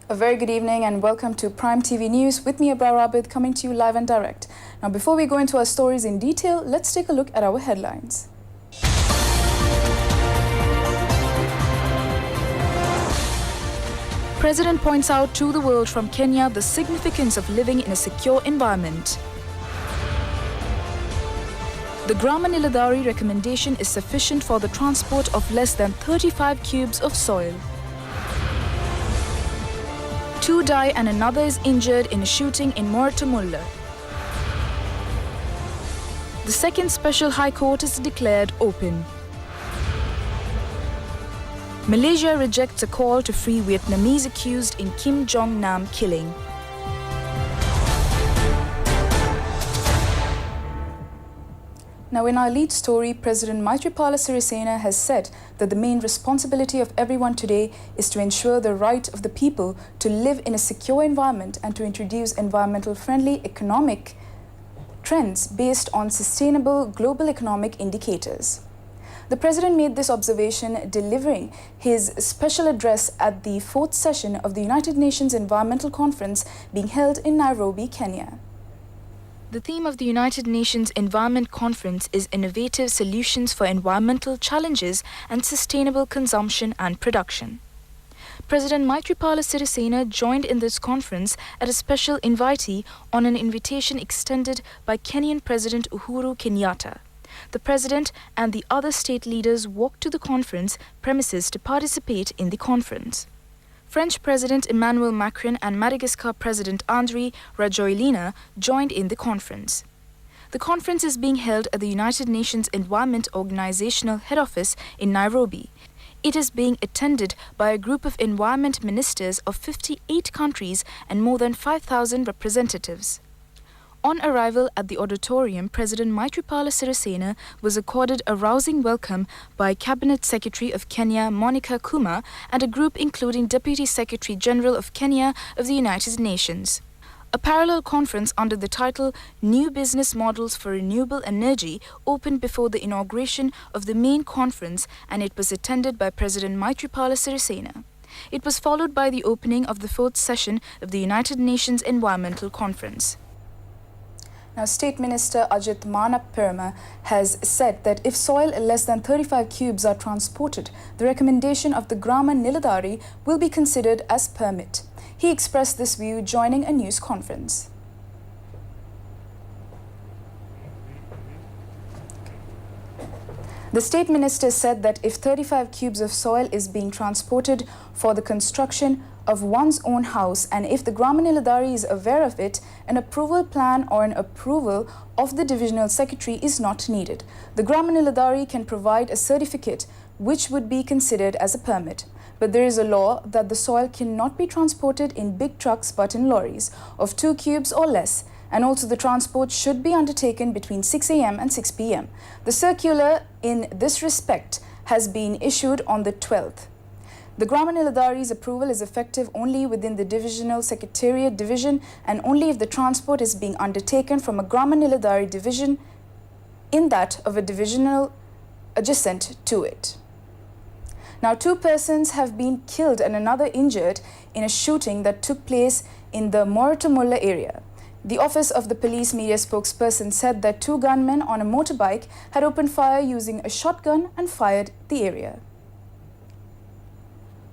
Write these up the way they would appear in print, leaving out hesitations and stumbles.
A very good evening and welcome to Prime TV News with me, Abrar Abid, coming to you live and direct. Now, before we go into our stories in detail, let's take a look at our headlines. President points out to the world from Kenya the significance of living in a secure environment. The Grama Niladhari recommendation is sufficient for the transport of less than 35 cubes of soil. 2 die and another is injured in a shooting in Moratumulla. The second Special High Court is declared open. Malaysia rejects a call to free Vietnamese accused in Kim Jong-nam killing. Now, in our lead story, President Maithripala Sirisena has said that the main responsibility of everyone today is to ensure the right of the people to live in a secure environment and to introduce environmental-friendly economic trends based on sustainable global economic indicators. The President made this observation delivering his special address at the 4th session of the United Nations Environmental Conference being held in Nairobi, Kenya. The theme of the United Nations Environment Conference is Innovative Solutions for Environmental Challenges and Sustainable Consumption and Production. President Maithripala Sirisena joined in this conference as a special invitee on an invitation extended by Kenyan President Uhuru Kenyatta. The President and the other state leaders walked to the conference premises to participate in the conference. French President Emmanuel Macron and Madagascar President Andry Rajoelina joined in the conference. The conference is being held at the United Nations Environment Organizational Head Office in Nairobi. It is being attended by a group of environment ministers of 58 countries and more than 5,000 representatives. On arrival at the auditorium, President Maithripala Sirisena was accorded a rousing welcome by Cabinet Secretary of Kenya, Monica Kuma, and a group including Deputy Secretary General of Kenya of the United Nations. A parallel conference under the title New Business Models for Renewable Energy opened before the inauguration of the main conference, and it was attended by President Maithripala Sirisena. It was followed by the opening of the 4th session of the United Nations Environmental Conference. Now, State Minister Ajit Perma has said that if soil less than 35 cubes are transported, the recommendation of the Grama Niladhari will be considered as permit. He expressed this view joining a news conference. The State Minister said that if 35 cubes of soil is being transported for the construction of one's own house, and if the Grama Niladhari is aware of it, an approval plan or an approval of the Divisional Secretary is not needed. The Grama Niladhari can provide a certificate which would be considered as a permit. But there is a law that the soil cannot be transported in big trucks but in lorries of 2 cubes or less, and also the transport should be undertaken between 6 a.m. and 6 p.m. The circular in this respect has been issued on the 12th. The Grama Niladhari's approval is effective only within the Divisional Secretariat division and only if the transport is being undertaken from a Grama Niladhari division in that of a divisional adjacent to it. Now, 2 persons have been killed and another injured in a shooting that took place in the Moratumulla area. The Office of the Police Media spokesperson said that 2 gunmen on a motorbike had opened fire using a shotgun and fired the area.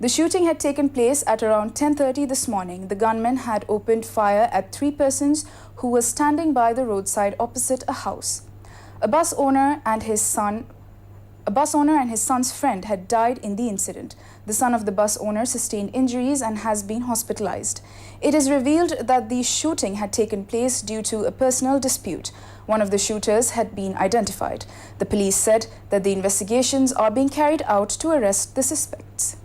The shooting had taken place at around 10:30 this morning. The gunmen had opened fire at 3 persons who were standing by the roadside opposite a house. A bus owner and his son's friend had died in the incident. The son of the bus owner sustained injuries and has been hospitalized. It is revealed that the shooting had taken place due to a personal dispute. One of the shooters had been identified. The police said that the investigations are being carried out to arrest the suspects.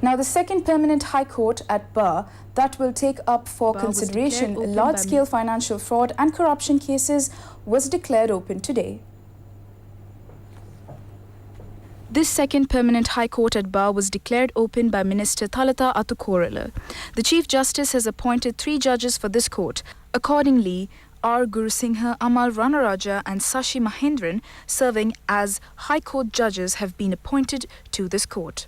Now, the second permanent High Court at Bar that will take up for consideration large-scale financial fraud and corruption cases was declared open today. This second permanent High Court at Bar was declared open by Minister Thalata Atukorala. The Chief Justice has appointed 3 judges for this court. Accordingly, R. Gurusingha, Amal Ranaraja and Sashi Mahendran, serving as High Court judges, have been appointed to this court.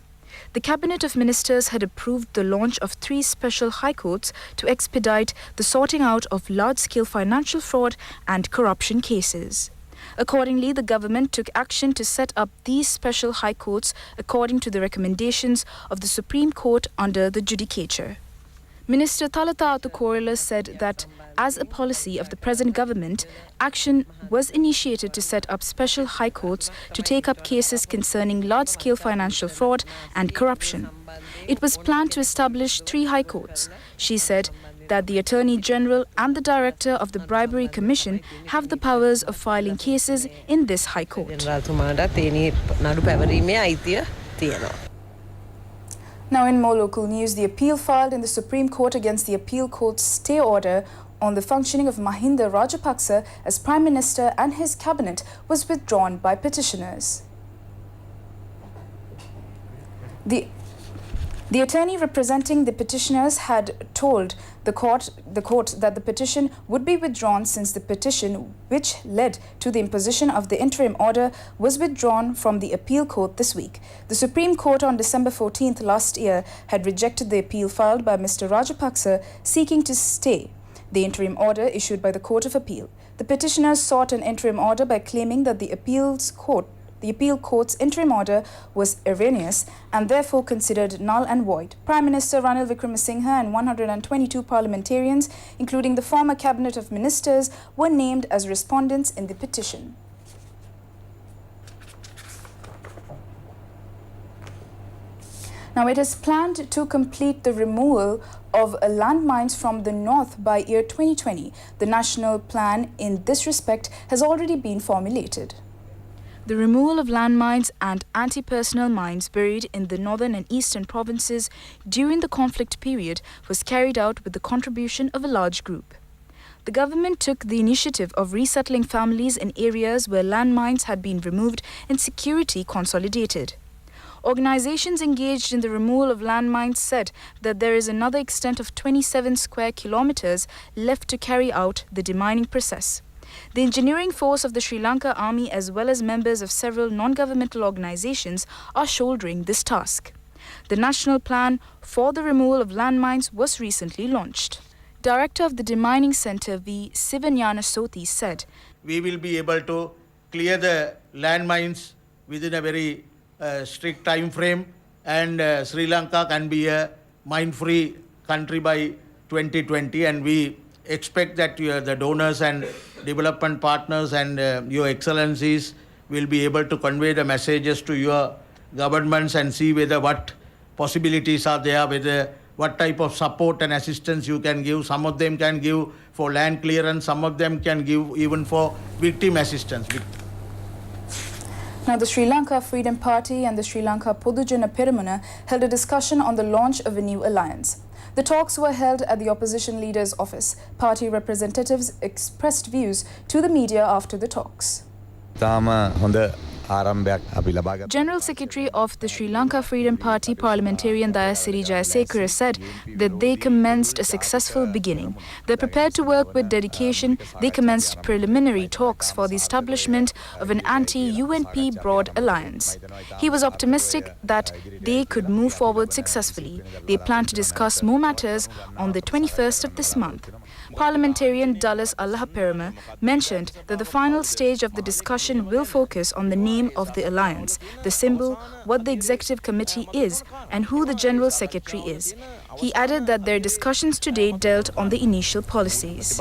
The Cabinet of Ministers had approved the launch of 3 special High Courts to expedite the sorting out of large-scale financial fraud and corruption cases. Accordingly, the government took action to set up these special High Courts according to the recommendations of the Supreme Court under the Judicature. Minister Thalata Atukorila said that as a policy of the present government, action was initiated to set up special high courts to take up cases concerning large-scale financial fraud and corruption. It was planned to establish 3 high courts. She said that the Attorney General and the Director of the Bribery Commission have the powers of filing cases in this high court. Now in more local news, the appeal filed in the Supreme Court against the appeal court's stay order on the functioning of Mahinda Rajapaksa as Prime Minister and his cabinet was withdrawn by petitioners. The attorney representing the petitioners had told the court that the petition would be withdrawn since the petition, which led to the imposition of the interim order, was withdrawn from the appeal court this week. The Supreme Court on December 14th last year had rejected the appeal filed by Mr. Rajapaksa seeking to stay the interim order issued by the Court of Appeal. The petitioners sought an interim order by claiming that the appeal court's interim order was erroneous and therefore considered null and void. Prime Minister Ranil Wickremesinghe and 122 parliamentarians, including the former Cabinet of Ministers, were named as respondents in the petition. Now, it is planned to complete the removal of landmines from the north by year 2020. The national plan in this respect has already been formulated. The removal of landmines and anti-personnel mines buried in the northern and eastern provinces during the conflict period was carried out with the contribution of a large group. The government took the initiative of resettling families in areas where landmines had been removed and security consolidated. Organizations engaged in the removal of landmines said that there is another extent of 27 square kilometers left to carry out the demining process. The engineering force of the Sri Lanka Army as well as members of several non-governmental organizations are shouldering this task. The national plan for the removal of landmines was recently launched. Director of the Demining Centre V. Sivanyana Soti said, "We will be able to clear the landmines within a very strict time frame, and Sri Lanka can be a mine-free country by 2020, and we expect that the donors and development partners and your excellencies will be able to convey the messages to your governments and see whether what possibilities are there, whether what type of support and assistance you can give. Some of them can give for land clearance, some of them can give even for victim assistance." Now, the Sri Lanka Freedom Party and the Sri Lanka Podujana Peramuna held a discussion on the launch of a new alliance. The talks were held at the opposition leader's office. Party representatives expressed views to the media after the talks. General Secretary of the Sri Lanka Freedom Party parliamentarian Dayasiri Jayasekara said that they commenced a successful beginning. They're prepared to work with dedication. They commenced preliminary talks for the establishment of an anti-UNP broad alliance. He was optimistic that they could move forward successfully. They plan to discuss more matters on the 21st of this month. Parliamentarian Dulles Allahaperama mentioned that the final stage of the discussion will focus on the name of the alliance, the symbol, what the executive committee is, and who the general secretary is. He added that their discussions today dealt on the initial policies.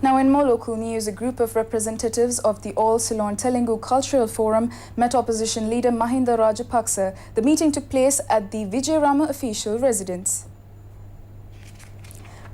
Now, in more local news, a group of representatives of the All Ceylon Telugu Cultural Forum met opposition leader Mahinda Rajapaksa. The meeting took place at the Vijayarama official residence.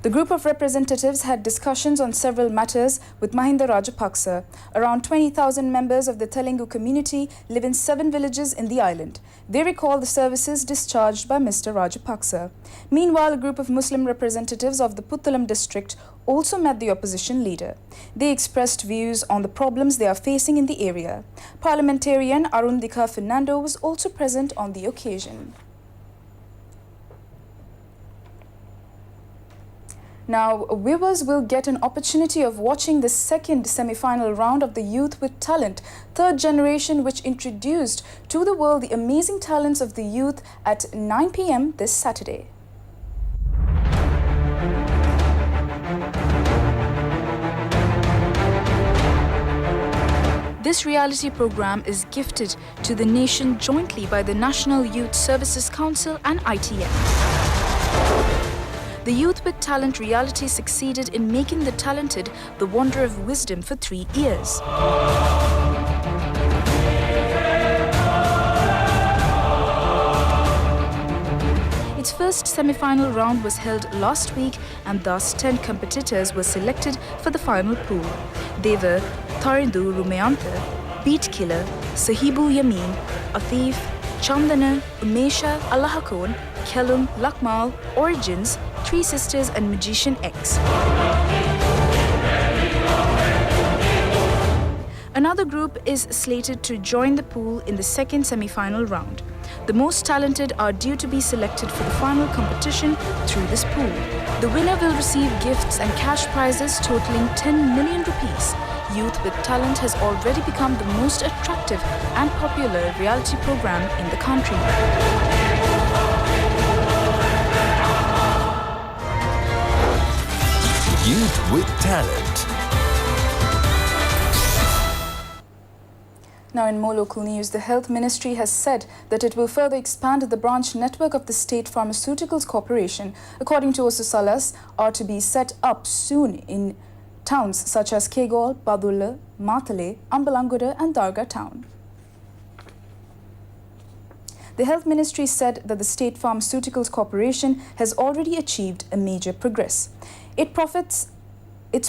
The group of representatives had discussions on several matters with Mahinda Rajapaksa. Around 20,000 members of the Telugu community live in 7 villages in the island. They recall the services discharged by Mr. Rajapaksa. Meanwhile, a group of Muslim representatives of the Puttalam district also met the opposition leader. They expressed views on the problems they are facing in the area. Parliamentarian Arundika Fernando was also present on the occasion. Now, viewers will get an opportunity of watching the second semi-final round of the Youth with Talent, third generation, which introduced to the world the amazing talents of the youth at 9 p.m. this Saturday. This reality program is gifted to the nation jointly by the National Youth Services Council and ITM. The Youth with Talent reality succeeded in making the talented the wonder of wisdom for 3 years. Its first semi-final round was held last week, and thus 10 competitors were selected for the final pool. They were Tharindu Rumayanta, Beat Killer, Sahibu Yamin, Atif, Chandana, Umesha, Allahakon, Kelum, Lakmal, Origins, Three Sisters and Magician X. Another group is slated to join the pool in the second semi-final round. The most talented are due to be selected for the final competition through this pool. The winner will receive gifts and cash prizes totaling 10 million rupees. Youth with Talent has already become the most attractive and popular reality program in the country. Youth with Talent. Now in more local news, the Health Ministry has said that it will further expand the branch network of the State Pharmaceuticals Corporation. According to Osusalas, are to be set up soon in towns such as Kegol, Badulla, Matale, Ambalanguda and Darga town. The Health Ministry said that the State Pharmaceuticals Corporation has already achieved a major progress. Its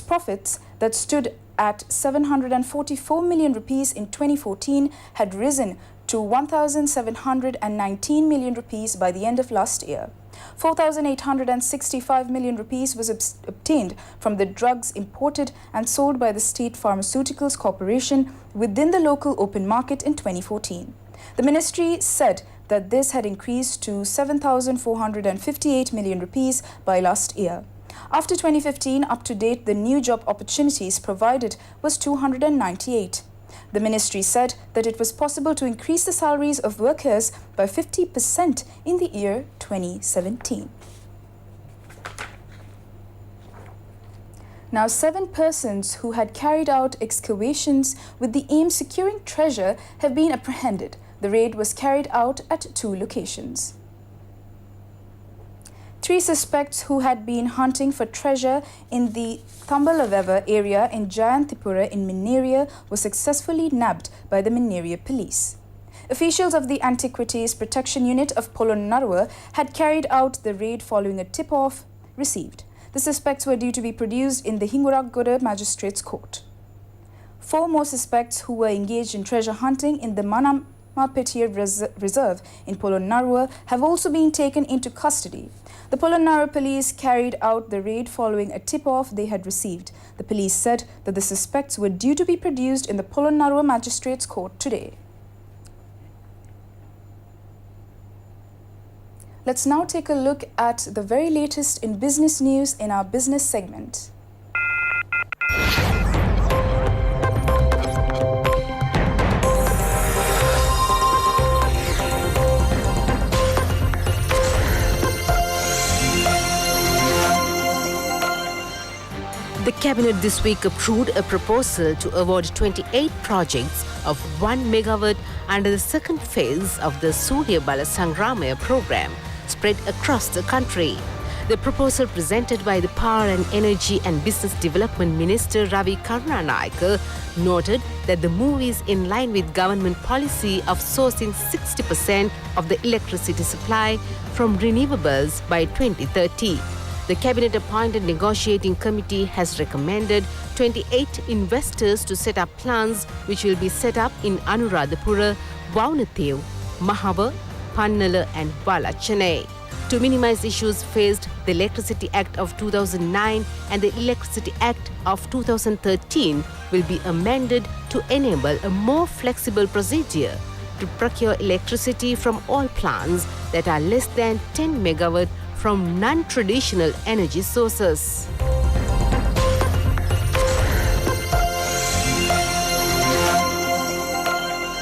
profits that stood at 744 million rupees in 2014 had risen to 1,719 million rupees by the end of last year. 4,865 million rupees was obtained from the drugs imported and sold by the State Pharmaceuticals Corporation within the local open market in 2014. The ministry said that this had increased to 7,458 million rupees by last year. After 2015, up to date, the new job opportunities provided was 298. The ministry said that it was possible to increase the salaries of workers by 50% in the year 2017. Now, 7 persons who had carried out excavations with the aim securing treasure have been apprehended. The raid was carried out at 2 locations. 3 suspects who had been hunting for treasure in the Thambalaveva area in Jayantipura in Mineria were successfully nabbed by the Mineria police. Officials of the Antiquities Protection Unit of Polonnarua had carried out the raid following a tip-off received. The suspects were due to be produced in the Hinguraggoda Magistrates Court. 4 more suspects who were engaged in treasure hunting in the Manamapetiya Reserve in Polonnarua have also been taken into custody. The Polonnarua police carried out the raid following a tip-off they had received. The police said that the suspects were due to be produced in the Polonnarua Magistrates Court today. Let's now take a look at the very latest in business news in our business segment. The Cabinet this week approved a proposal to award 28 projects of 1 megawatt under the second phase of the Surya Bala Sangramaya program spread across the country. The proposal presented by the Power and Energy and Business Development Minister Ravi Karunanayake noted that the move is in line with government policy of sourcing 60% of the electricity supply from renewables by 2030. The Cabinet-appointed negotiating committee has recommended 28 investors to set up plants which will be set up in Anuradhapura, Vaunathev, Mahava, Pannala and Valachennai. To minimize issues faced, the Electricity Act of 2009 and the Electricity Act of 2013 will be amended to enable a more flexible procedure to procure electricity from all plants that are less than 10 megawatt from non-traditional energy sources.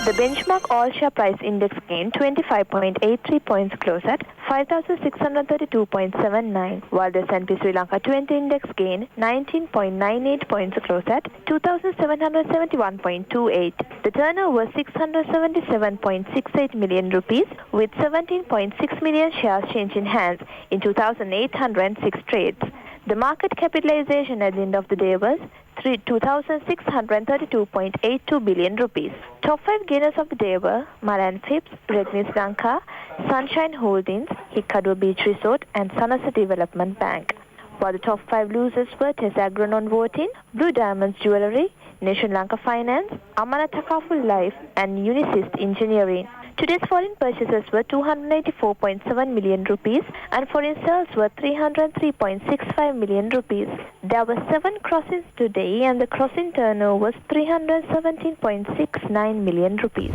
The benchmark all-share price index gained 25.83 points, close at 5,632.79, while the S&P Sri Lanka 20 index gained 19.98 points, close at 2,771.28. The turnover was 677.68 million rupees, with 17.6 million shares changed in hands in 2,806 trades. The market capitalization at the end of the day was 2,632.82 billion rupees. Top 5 gainers of the day were Malan Phipps, Redmi Sri Lanka, Sunshine Holdings, Hikkadu Beach Resort and Sanasa Development Bank. While the top 5 losers were Tesagro Non-Voting, Blue Diamonds Jewellery, Nation Lanka Finance, Amana Takaful Life and Unisys Engineering. Today's foreign purchases were 284.7 million rupees and foreign sales were 303.65 million rupees. There were 7 crossings today and the crossing turnover was 317.69 million rupees.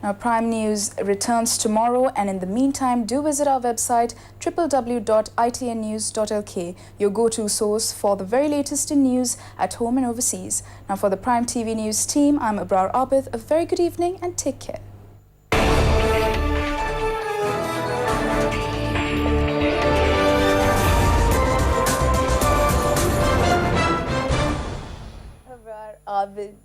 Now, Prime News returns tomorrow, and in the meantime, do visit our website www.itnnews.lk, your go-to source for the very latest in news at home and overseas. Now, for the Prime TV News team, I'm Abrar Abid. A very good evening and take care. Abrar Abid.